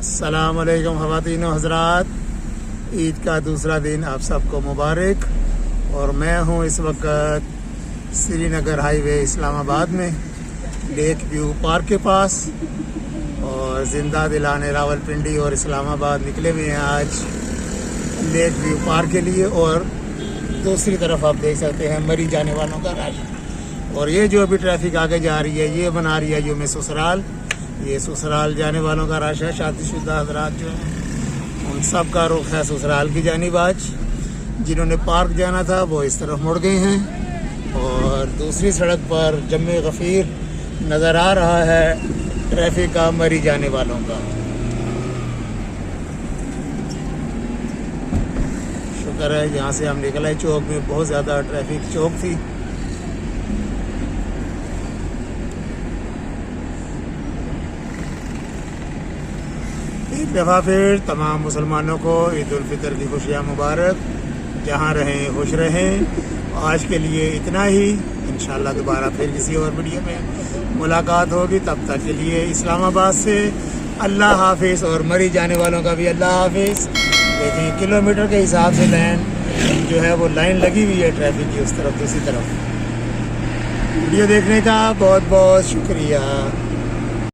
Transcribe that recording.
अस्सलाम वालेकुम ख़वातीन व हज़रात, ईद का दूसरा दिन आप सबको मुबारक। और मैं हूँ इस वक्त श्रीनगर हाईवे इस्लामाबाद में लेक व्यू पार्क के पास, और ज़िंदा दिलाने रावलपिंडी और इस्लामाबाद निकले हुए हैं आज लेक व्यू पार्क के लिए। और दूसरी तरफ आप देख सकते हैं मरी जाने वालों का रश। और ये जो अभी ट्रैफिक आगे जा रही है ये बना रही है जो मैं ससुराल, ये ससुराल जाने वालों का रश है। शादीशुदा हज़रात जो हैं उन सब का रुख है ससुराल की जानिब आज। जिन्होंने पार्क जाना था वो इस तरफ मुड़ गए हैं, और दूसरी सड़क पर जम्मे गफ़ीर नज़र आ रहा है ट्रैफिक का मरी जाने वालों का। शुक्र है जहाँ से हम निकले चौक में बहुत ज़्यादा ट्रैफिक चौक थी। एक दफ़ा फिर तमाम मुसलमानों को ईद उल फितर की खुशियाँ मुबारक। जहाँ रहें खुश रहें। आज के लिए इतना ही, इंशाअल्लाह दोबारा फिर किसी और वीडियो में मुलाकात होगी। तब तक के लिए इस्लामाबाद से अल्लाह हाफिज़, और मरी जाने वालों का भी अल्लाह हाफिज़। देखें किलोमीटर के हिसाब से लाइन जो है वो लाइन लगी हुई है ट्रैफिक की उस तरफ दूसरी तरफ। वीडियो देखने का बहुत बहुत शुक्रिया।